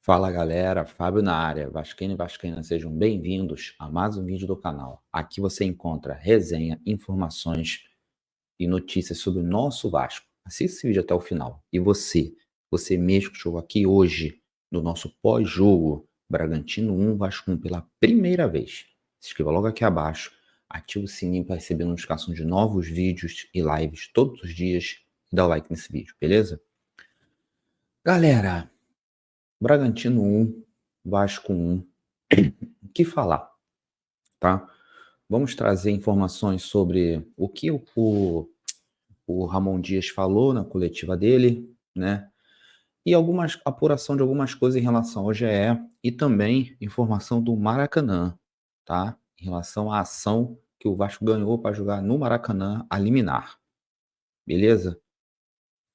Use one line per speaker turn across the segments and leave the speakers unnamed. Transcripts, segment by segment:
Fala galera, Fábio na área, Vascaíno e Vascaína, sejam bem-vindos a mais um vídeo do canal. Aqui você encontra resenha, informações e notícias sobre o nosso Vasco. Assista esse vídeo até o final. E você mesmo que chegou aqui hoje no nosso pós-jogo Bragantino 1, Vasco 1 pela primeira vez. Se inscreva logo aqui abaixo, ative o sininho para receber notificação de novos vídeos e lives todos os dias e dá o like nesse vídeo, beleza? Galera, Bragantino 1, Vasco 1. O que falar, tá? Vamos trazer informações sobre o que o Ramon Dias falou na coletiva dele, né? E apuração de algumas coisas em relação ao GE e também informação do Maracanã, tá? Em relação à ação que o Vasco ganhou para jogar no Maracanã a liminar, beleza?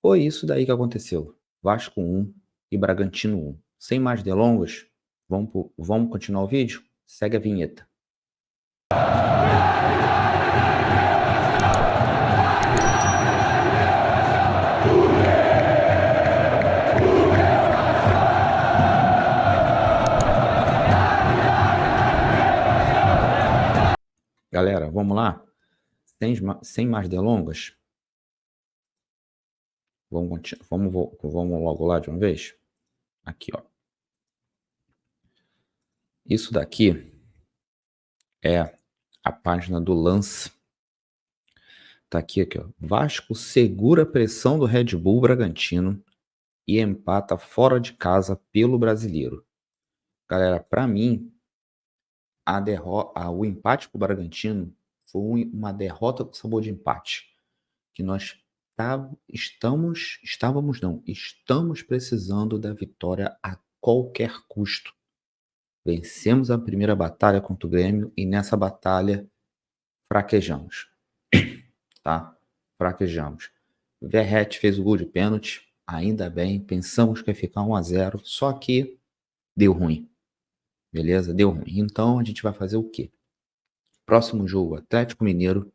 Foi isso daí que aconteceu. Vasco 1 e Bragantino 1. Sem mais delongas, vamos continuar o vídeo? Segue a vinheta. Galera, vamos lá? Sem mais delongas, vamos logo lá de uma vez? Aqui, ó. Isso daqui é a página do Lance. Tá aqui, ó. Vasco segura a pressão do Red Bull Bragantino e empata fora de casa pelo Brasileiro. Galera, para mim, o empate pro Bragantino foi uma derrota com sabor de empate. Que nós estamos precisando da vitória a qualquer custo. Vencemos a primeira batalha contra o Grêmio e nessa batalha fraquejamos, tá? Fraquejamos. Verratti fez o gol de pênalti, ainda bem, pensamos que ia ficar 1-0, só que deu ruim, beleza? Deu ruim. Então a gente vai fazer o quê? Próximo jogo, Atlético Mineiro,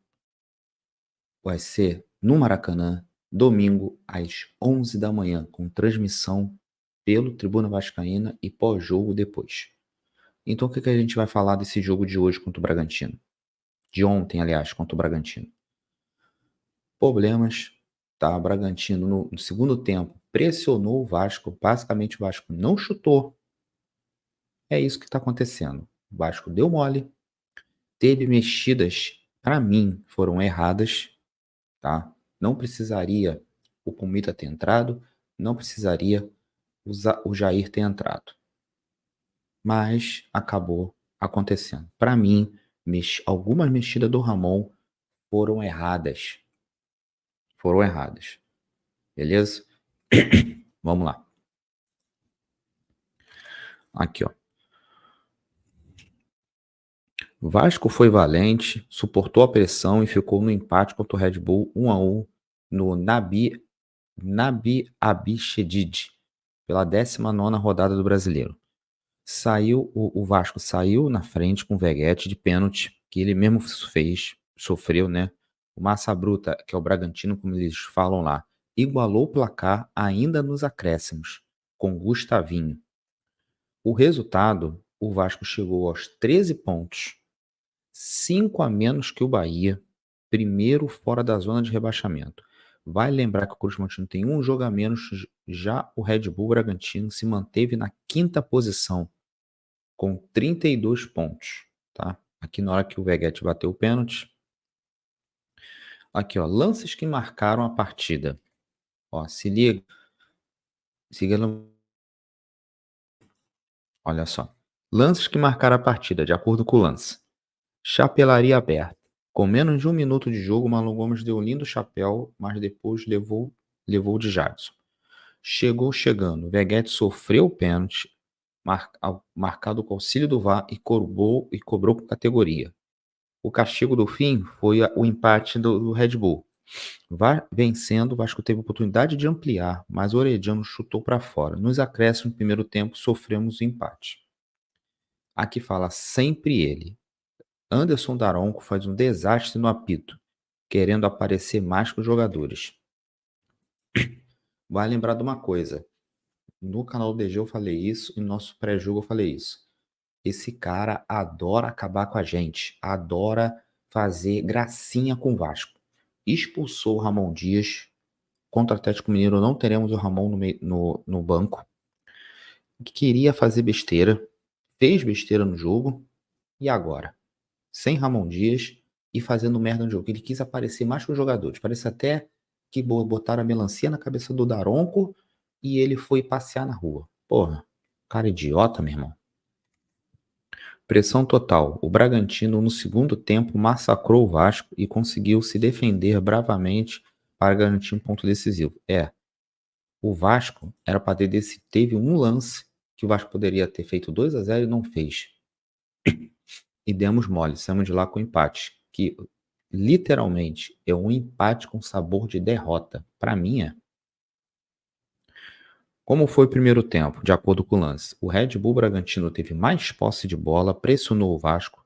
vai ser no Maracanã, domingo às 11 da manhã, com transmissão pelo Tribuna Vascaína e pós-jogo depois. Então o que a gente vai falar desse jogo de hoje contra o Bragantino? De ontem, aliás, contra o Bragantino. Problemas, tá? O Bragantino no segundo tempo pressionou o Vasco, basicamente o Vasco não chutou. É isso que está acontecendo. O Vasco deu mole, teve mexidas, para mim, foram erradas, tá? Não precisaria o Pumita ter entrado, não precisaria o Jair ter entrado. Mas acabou acontecendo. Para mim, algumas mexidas do Ramon foram erradas. Foram erradas. Beleza? Vamos lá. Aqui, ó. Vasco foi valente, suportou a pressão e ficou no empate contra o Red Bull 1-1 no Nabi Abichedid, pela 19ª rodada do Brasileiro. O Vasco saiu na frente com o Veguete de pênalti, que ele mesmo sofreu, né? O Massa Bruta, que é o Bragantino, como eles falam lá, igualou o placar ainda nos acréscimos, com Gustavinho. O resultado, o Vasco chegou aos 13 pontos, 5 a menos que o Bahia, primeiro fora da zona de rebaixamento. Vai lembrar que o Cruz Montino tem um jogo a menos, já o Red Bull Bragantino se manteve na 5ª posição, com 32 pontos, tá? Aqui na hora que o Veguete bateu o pênalti. Aqui, ó, lances que marcaram a partida. Ó, se liga. Olha só. Lances que marcaram a partida, de acordo com o lance. Chapelaria aberta. Com menos de 1 minuto de jogo, Marlon Gomes deu um lindo chapéu, mas depois levou de Jadson. Chegou chegando. Veguete sofreu o pênalti, marcado com auxílio do VAR e cobrou com categoria. O castigo do fim foi o empate do Red Bull. Vencendo, o Vasco teve a oportunidade de ampliar, mas o Orediano chutou para fora. Nos acréscimos do primeiro tempo, sofremos o empate. Aqui fala sempre ele. Anderson Daronco faz um desastre no apito, querendo aparecer mais que os jogadores. Vai lembrar de uma coisa. No canal do DG eu falei isso, e no nosso pré-jogo eu falei isso. Esse cara adora acabar com a gente, adora fazer gracinha com o Vasco. Expulsou o Ramon Dias. Contra o Atlético Mineiro não teremos o Ramon no banco. Queria fazer besteira, fez besteira no jogo, e agora? Sem Ramon Dias e fazendo merda no jogo. Ele quis aparecer mais que os jogadores. Parece até que botaram a melancia na cabeça do Daronco e ele foi passear na rua. Porra, cara idiota, meu irmão. Pressão total. O Bragantino, no segundo tempo, massacrou o Vasco e conseguiu se defender bravamente para garantir um ponto decisivo. O Vasco era para ter teve um lance que o Vasco poderia ter feito 2-0 e não fez. E demos mole, saímos de lá com empate, que literalmente é um empate com sabor de derrota. Para mim é. Como foi o primeiro tempo, de acordo com o lance? O Red Bull Bragantino teve mais posse de bola, pressionou o Vasco,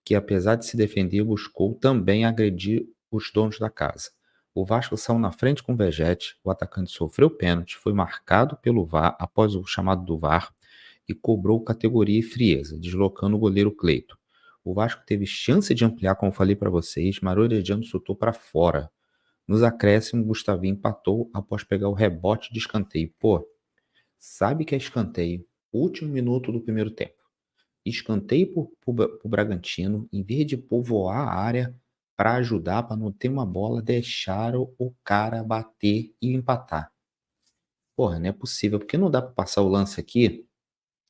que apesar de se defender, buscou também agredir os donos da casa. O Vasco saiu na frente com o Vegete, o atacante sofreu pênalti, foi marcado pelo VAR após o chamado do VAR e cobrou categoria e frieza, deslocando o goleiro Cleito. O Vasco teve chance de ampliar, como falei para vocês, mas o Orediano soltou para fora. Nos acréscimos, Gustavinho empatou após pegar o rebote de escanteio. Pô, sabe que é escanteio? Último minuto do primeiro tempo. Escanteio pro Bragantino, em vez de povoar a área para ajudar, para não ter uma bola, deixaram o cara bater e empatar. Porra, não é possível, porque não dá para passar o lance aqui,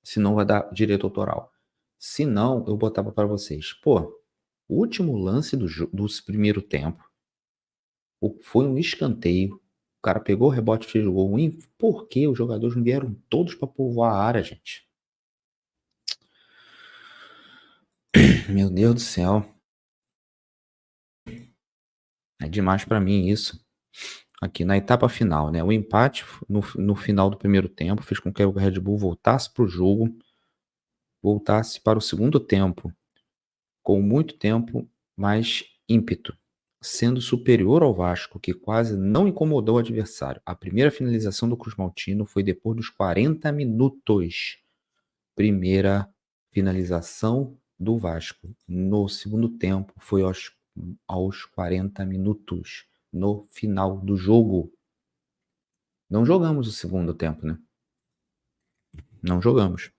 senão vai dar direito autoral. Se não, eu botava para vocês. Pô, o último lance do primeiro tempo foi um escanteio. O cara pegou o rebote e fez o gol. Por que os jogadores não vieram todos para povoar a área, gente? Meu Deus do céu. É demais para mim isso. Aqui na etapa final, né? O empate no final do primeiro tempo fez com que o Red Bull voltasse para o jogo, voltasse para o segundo tempo, com muito tempo mais ímpeto, sendo superior ao Vasco, que quase não incomodou o adversário. A primeira finalização do Cruz Maltino foi depois dos 40 minutos. Primeira finalização do Vasco. No segundo tempo foi aos 40 minutos, no final do jogo. Não jogamos o segundo tempo, né? Não jogamos.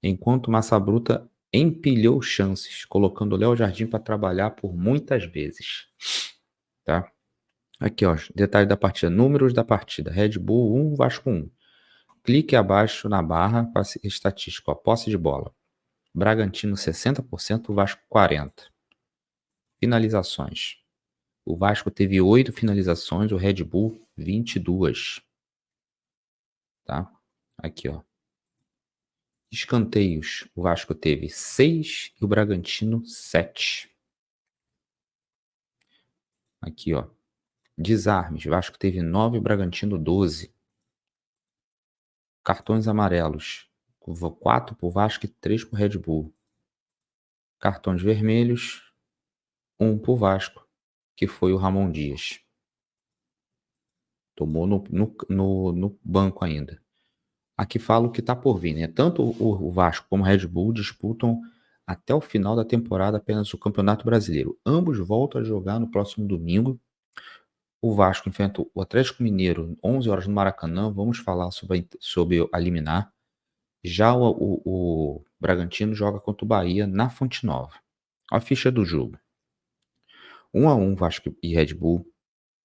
Enquanto Massa Bruta empilhou chances, colocando o Léo Jardim para trabalhar por muitas vezes. Tá? Aqui, ó, detalhe da partida, números da partida. Red Bull 1, Vasco 1. Clique abaixo na barra para estatística, ó, posse de bola. Bragantino 60%, Vasco 40%. Finalizações. O Vasco teve 8 finalizações, o Red Bull 22. Tá? Aqui, ó. Escanteios, o Vasco teve 6 e o Bragantino 7. Aqui, ó. Desarmes, o Vasco teve 9 e o Bragantino 12. Cartões amarelos, 4 para o Vasco e 3 para o Red Bull. Cartões vermelhos, 1 para o Vasco, que foi o Ramon Dias. Tomou no banco ainda. Aqui fala o que está por vir, né? Tanto o Vasco como o Red Bull disputam até o final da temporada apenas o Campeonato Brasileiro. Ambos voltam a jogar no próximo domingo. O Vasco enfrenta o Atlético Mineiro 11 horas no Maracanã. Vamos falar sobre a liminar. Já o Bragantino joga contra o Bahia na Fonte Nova. A ficha do jogo. 1-1 Vasco e Red Bull.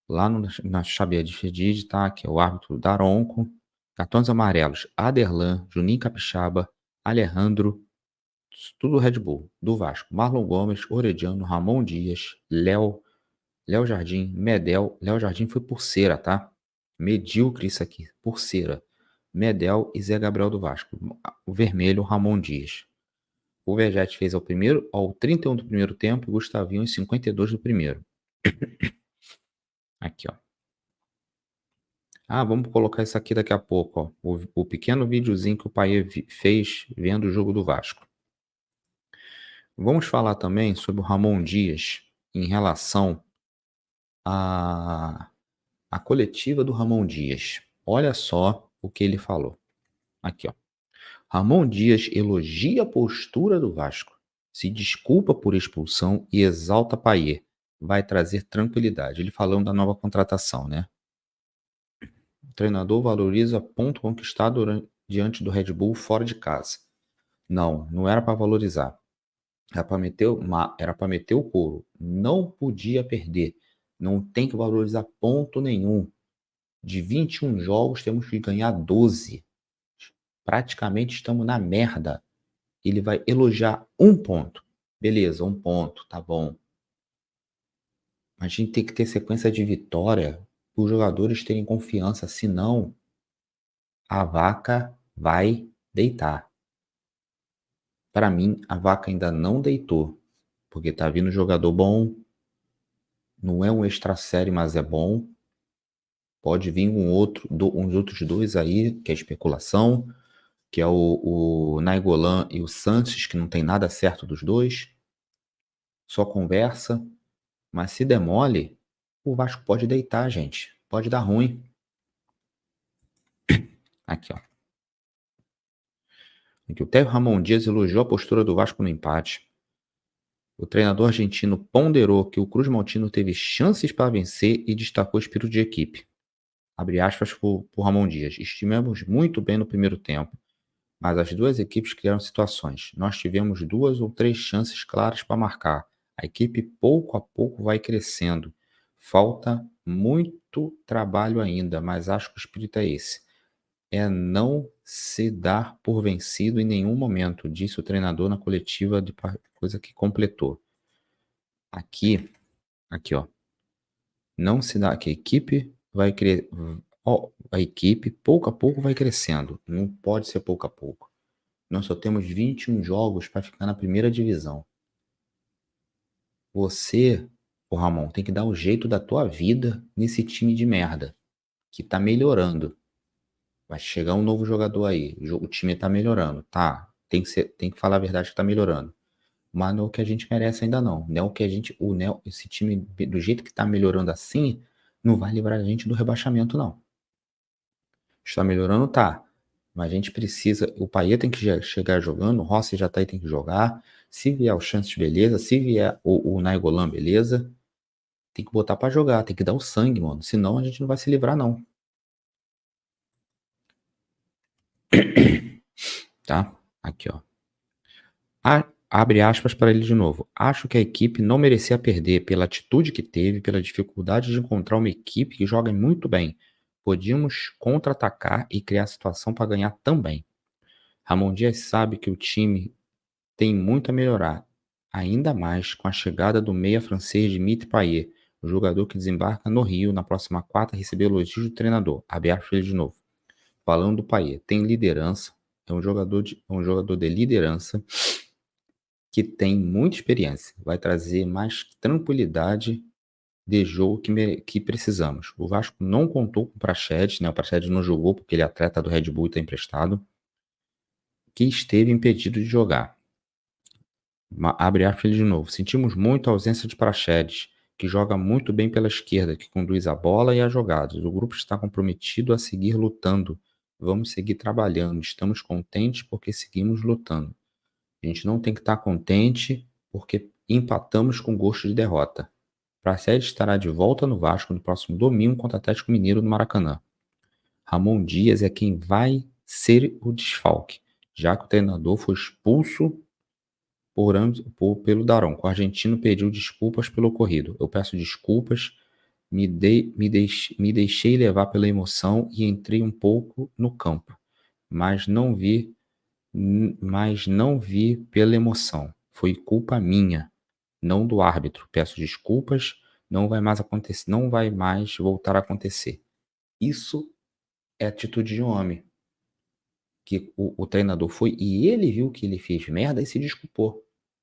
Lá na Xavier de Fedid, tá? Que é o árbitro Daronco. Cartões amarelos, Aderlan, Juninho Capixaba, Alejandro, tudo Red Bull. Do Vasco, Marlon Gomes, Orediano, Ramon Dias, Léo Jardim, Medel. Léo Jardim foi por cera, tá? Medíocre isso aqui, por cera. Medel e Zé Gabriel do Vasco. O vermelho, Ramon Dias. O Vegete fez ao 31 do primeiro tempo e Gustavinho aos 52 do primeiro. Aqui, ó. Vamos colocar isso aqui daqui a pouco, ó. O pequeno videozinho que o pai fez vendo o jogo do Vasco. Vamos falar também sobre o Ramon Dias em relação à coletiva do Ramon Dias. Olha só o que ele falou. Aqui, ó. Ramon Dias elogia a postura do Vasco, se desculpa por expulsão e exalta Payet. Vai trazer tranquilidade. Ele falando da nova contratação, né? O treinador valoriza ponto conquistado diante do Red Bull fora de casa. Não era para valorizar. Era para meter o couro. Não podia perder. Não tem que valorizar ponto nenhum. De 21 jogos, temos que ganhar 12. Praticamente estamos na merda. Ele vai elogiar um ponto. Beleza, um ponto, tá bom. Mas a gente tem que ter sequência de vitória para os jogadores terem confiança, senão a vaca vai deitar. Para mim, a vaca ainda não deitou, porque tá vindo jogador bom, não é um extra série, mas é bom. Pode vir uns outros dois aí, que é especulação, que é o Nainggolan e o Sanches, que não tem nada certo dos dois. Só conversa. Mas se der mole, o Vasco pode deitar, gente. Pode dar ruim. Aqui, ó. Aqui, o Tércio Ramon Dias elogiou a postura do Vasco no empate. O treinador argentino ponderou que o Cruz Maltino teve chances para vencer e destacou o espírito de equipe. Abre aspas por Ramon Dias. Estivemos muito bem no primeiro tempo, mas as duas equipes criaram situações. Nós tivemos 2 ou 3 chances claras para marcar. A equipe pouco a pouco vai crescendo. Falta muito trabalho ainda, mas acho que o espírito é esse. É não se dar por vencido em nenhum momento, disse o treinador na coletiva, coisa que completou. Aqui, ó. Não se dá, que a equipe vai crescer. A equipe pouco a pouco vai crescendo. Não pode ser pouco a pouco. Nós só temos 21 jogos para ficar na primeira divisão. Você, o Ramon, tem que dar o jeito da tua vida nesse time de merda, que tá melhorando. Vai chegar um novo jogador aí, o time tá melhorando, tá? Tem que falar a verdade que tá melhorando. Mas não é o que a gente merece ainda não. Não é o que a gente, esse time do jeito que tá melhorando assim, não vai livrar a gente do rebaixamento não. Está melhorando, tá? Mas a gente precisa. O Payet tem que chegar jogando, o Rossi já tá aí, tem que jogar. Se vier o Chances, beleza. Se vier o Nainggolan, beleza. Tem que botar pra jogar, tem que dar o sangue, mano. Senão a gente não vai se livrar, não. Tá? Aqui, ó. Abre aspas para ele de novo. Acho que a equipe não merecia perder pela atitude que teve, pela dificuldade de encontrar uma equipe que joga muito bem. Podíamos contra-atacar e criar situação para ganhar também. Ramon Dias sabe que o time tem muito a melhorar, ainda mais com a chegada do meia francês Dimitri Payet, o jogador que desembarca no Rio na próxima quarta e recebeu elogios do treinador. Abre aspas ele de novo. Falando do Payet, tem liderança, é um jogador de liderança que tem muita experiência, vai trazer mais tranquilidade de jogo que precisamos. O Vasco não contou com o Praxedes, né? O Praxedes não jogou porque ele é atleta do Red Bull e está emprestado, que esteve impedido de jogar. Abre aspas de novo. Sentimos muito a ausência de Praxedes, que joga muito bem pela esquerda, que conduz a bola e as jogadas. O grupo está comprometido a seguir lutando. Vamos seguir trabalhando. Estamos contentes porque seguimos lutando. A gente não tem que estar contente porque empatamos com gosto de derrota. Praxedes estará de volta no Vasco no próximo domingo contra o Atlético Mineiro no Maracanã. Ramon Dias é quem vai ser o desfalque, já que o treinador foi expulso pelo Daronco. O argentino pediu desculpas pelo ocorrido. Eu peço desculpas, me deixei levar pela emoção e entrei um pouco no campo, mas não vi pela emoção. Foi culpa minha, não do árbitro. Peço desculpas, não vai mais acontecer, não vai mais voltar a acontecer. Isso é atitude de um homem. Que o treinador foi e ele viu que ele fez merda e se desculpou.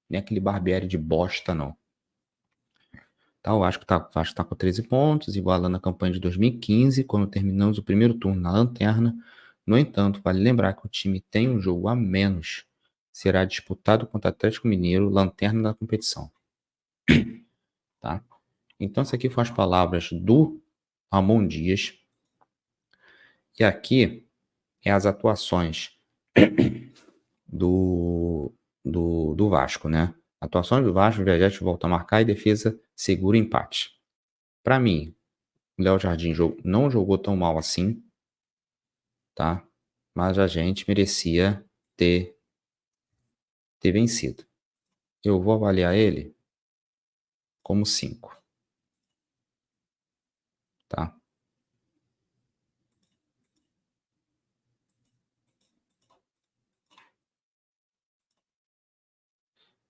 Não é aquele Barbieri de bosta, não. Tá, eu acho que tá com 13 pontos, igualando a campanha de 2015, quando terminamos o primeiro turno na lanterna. No entanto, vale lembrar que o time tem um jogo a menos. Será disputado contra o Atlético Mineiro, lanterna da competição. Tá? Então, essas aqui foram as palavras do Ramon Dias. E aqui é as atuações do Vasco, né? Atuações do Vasco, o Vegetti volta a marcar e defesa segura o empate. Para mim, o Léo Jardim não jogou tão mal assim, tá? Mas a gente merecia ter vencido. Eu vou avaliar ele como 5, tá?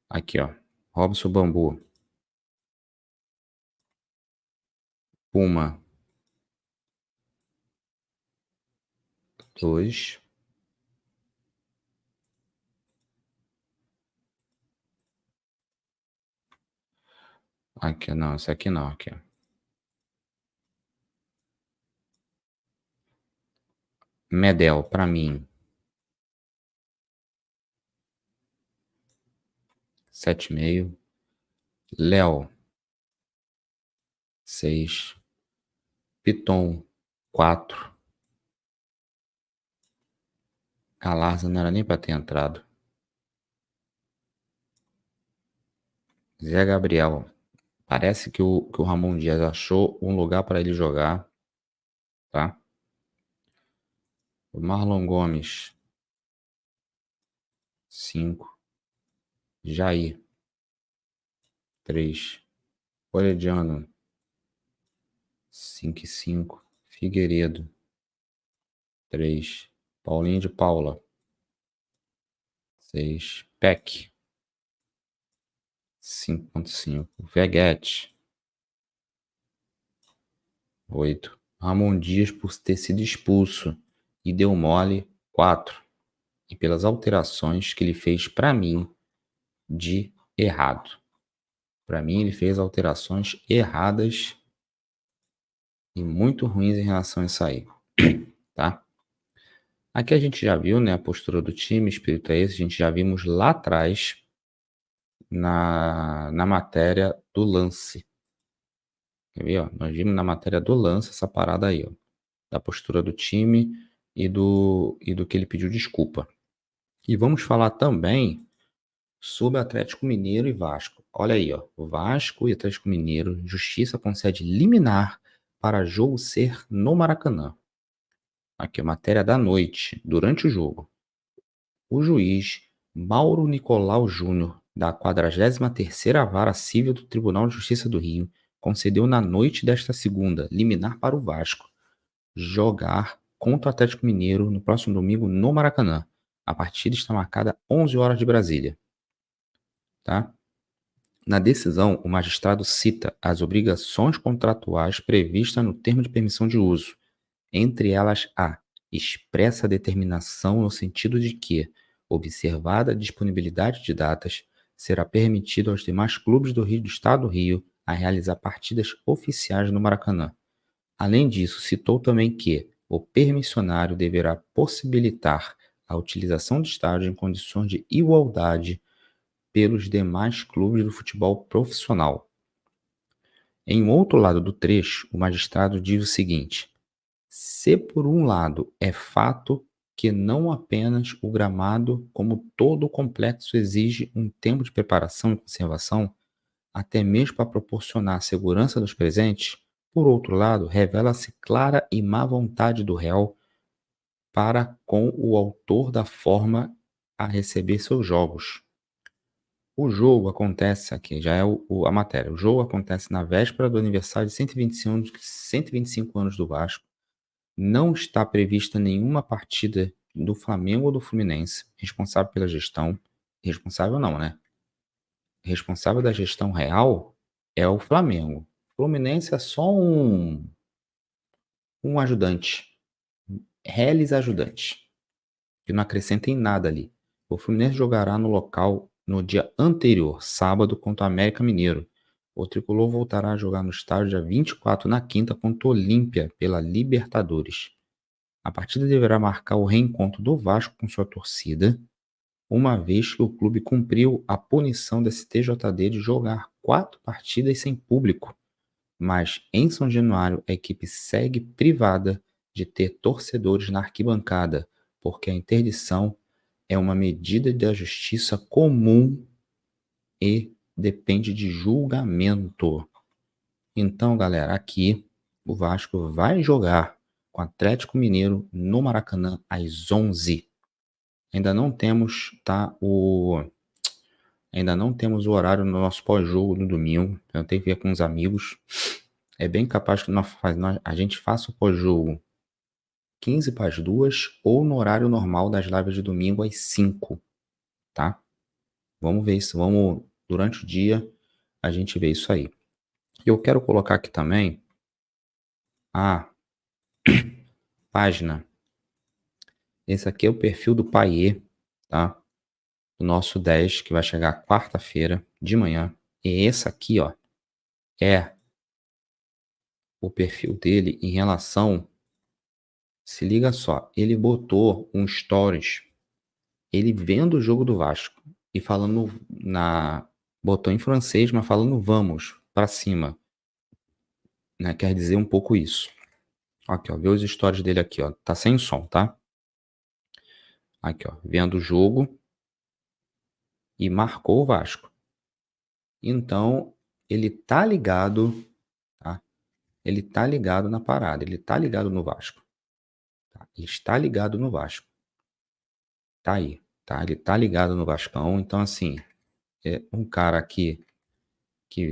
Aqui, ó. Robson Bambu, Puma, 2. Aqui, não, esse aqui não, aqui, ó. Medel, pra mim, 7,5. Léo, 6. Piton, 4. Galarza não era nem pra ter entrado. Zé Gabriel, parece que o Ramon Dias achou um lugar para ele jogar, tá? O Marlon Gomes, 5. Jair, 3. Orediano, 5 e 5. Figueiredo, 3. Paulinho de Paula, 6. Peck, 5,5. Veguete, 8. Ramon Dias por ter sido expulso e deu mole, 4. E pelas alterações que ele fez para mim de errado. Para mim, ele fez alterações erradas e muito ruins em relação a isso aí, tá? Aqui a gente já viu, né, a postura do time, espírito é esse, a gente já vimos lá atrás na matéria do lance. Quer ver, ó? Nós vimos na matéria do lance essa parada aí, ó, da postura do time e do que ele pediu desculpa. E vamos falar também sobre Atlético Mineiro e Vasco. Olha aí, ó, o Vasco e Atlético Mineiro, Justiça concede liminar para jogo ser no Maracanã. Aqui, a matéria da noite, durante o jogo. O juiz Mauro Nicolau Júnior, da 43ª Vara Civil do Tribunal de Justiça do Rio, concedeu na noite desta segunda liminar para o Vasco jogar contra o Atlético Mineiro no próximo domingo no Maracanã. A partida está marcada 11 horas de Brasília, tá? Na decisão, o magistrado cita as obrigações contratuais previstas no termo de permissão de uso, entre elas a expressa determinação no sentido de que, observada a disponibilidade de datas, será permitido aos demais clubes do Estado do Rio a realizar partidas oficiais no Maracanã. Além disso, citou também que o permissionário deverá possibilitar a utilização do estádio em condições de igualdade pelos demais clubes do futebol profissional. Em um outro lado do trecho, o magistrado diz o seguinte: se por um lado é fato que não apenas o gramado, como todo o complexo exige um tempo de preparação e conservação, até mesmo para proporcionar a segurança dos presentes, por outro lado, revela-se clara e má vontade do réu para com o autor da forma a receber seus jogos. O jogo acontece, aqui já é a matéria, o jogo acontece na véspera do aniversário de 125 anos do Vasco. Não está prevista nenhuma partida do Flamengo ou do Fluminense, responsável pela gestão. Responsável não, né? Responsável da gestão real é o Flamengo. O Fluminense é só um ajudante, reles ajudante, que não acrescenta em nada ali. O Fluminense jogará no local no dia anterior, sábado, contra o América Mineiro. O tricolor voltará a jogar no estádio dia 24, na quinta, contra o Olímpia, pela Libertadores. A partida deverá marcar o reencontro do Vasco com sua torcida, uma vez que o clube cumpriu a punição da STJD de jogar 4 partidas sem público. Mas em São Januário, a equipe segue privada de ter torcedores na arquibancada, porque a interdição é uma medida da justiça comum e depende de julgamento. Então, galera, aqui o Vasco vai jogar com o Atlético Mineiro no Maracanã às 11. Ainda não temos, tá, ainda não temos o horário no nosso pós-jogo no domingo. Eu tenho que ver com os amigos. É bem capaz que a gente faça o pós-jogo 15 para as 2 ou no horário normal das lives de domingo às 5, tá? Vamos ver isso. Durante o dia, a gente vê isso aí. Eu quero colocar aqui também a página. Esse aqui é o perfil do Paiê, tá? O nosso 10, que vai chegar quarta-feira de manhã. E esse aqui, ó, é o perfil dele em relação. Se liga só, ele botou um stories, ele vendo o jogo do Vasco e falando botou em francês, mas falando vamos pra cima, né? Quer dizer um pouco isso. Aqui, ó, vê os stories dele aqui, ó. Tá sem som, tá? Aqui, ó, vendo o jogo e marcou o Vasco. Então, ele tá ligado, tá? Ele tá ligado na parada, ele tá ligado no Vasco. Tá? Ele está ligado no Vasco. Tá aí, tá? Ele tá ligado no Vascão. Então, assim, é um cara que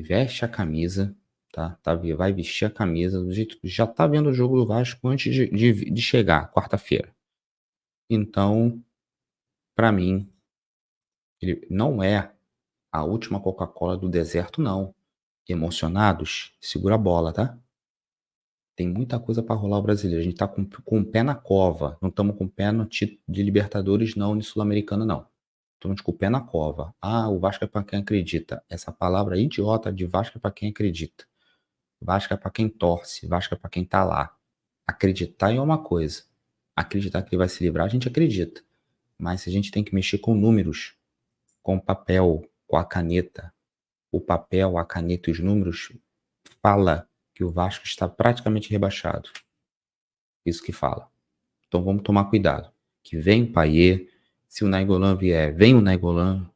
veste a camisa, tá? Vai vestir a camisa do jeito que já tá vendo o jogo do Vasco antes de chegar, quarta-feira. Então, para mim, ele não é a última Coca-Cola do deserto, não. Emocionados, segura a bola, tá? Tem muita coisa para rolar o brasileiro. A gente tá com o pé na cova. Não estamos com o pé no título de Libertadores, não, de Sul-Americana, não. Estamos com o pé na cova. Ah, o Vasco é para quem acredita. Essa palavra idiota de Vasco é para quem acredita. Vasco é para quem torce. Vasco é para quem tá lá. Acreditar é uma coisa. Acreditar que ele vai se livrar, a gente acredita. Mas a gente tem que mexer com números, com o papel, com a caneta. O papel, a caneta e os números fala que o Vasco está praticamente rebaixado. Isso que fala. Então vamos tomar cuidado. Que vem o Payet, se o Nainggolan vier, vem o Nainggolan,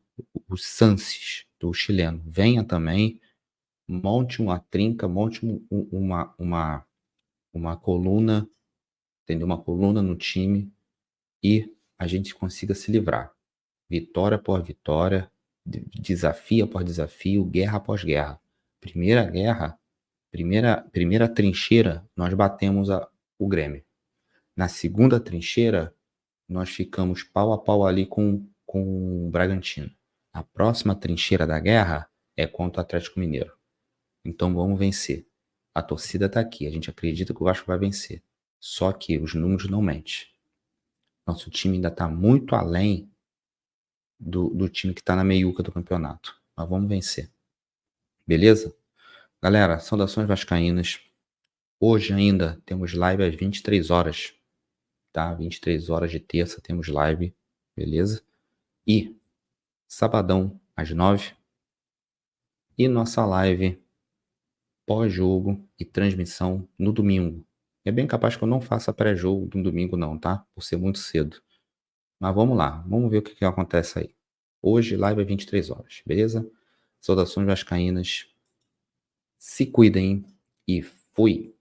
o Sanches, do chileno, venha também, monte uma trinca, monte uma coluna, entendeu? Uma coluna no time e a gente consiga se livrar. Vitória por vitória, desafio após desafio, guerra após guerra. Primeira trincheira, nós batemos o Grêmio. Na segunda trincheira, nós ficamos pau a pau ali com o Bragantino. A próxima trincheira da guerra é contra o Atlético Mineiro. Então vamos vencer. A torcida está aqui, a gente acredita que o Vasco vai vencer. Só que os números não mentem. Nosso time ainda está muito além do time que está na meiuca do campeonato. Mas vamos vencer. Beleza? Galera, saudações vascaínas. Hoje ainda temos live às 23 horas. Tá? 23 horas de terça temos live. Beleza? E sabadão às 9. E nossa live pós-jogo e transmissão no domingo. É bem capaz que eu não faça pré-jogo no domingo não, tá? Por ser muito cedo. Mas vamos lá, vamos ver o que acontece aí. Hoje, live é 23 horas, beleza? Saudações vascaínas. Se cuidem e fui!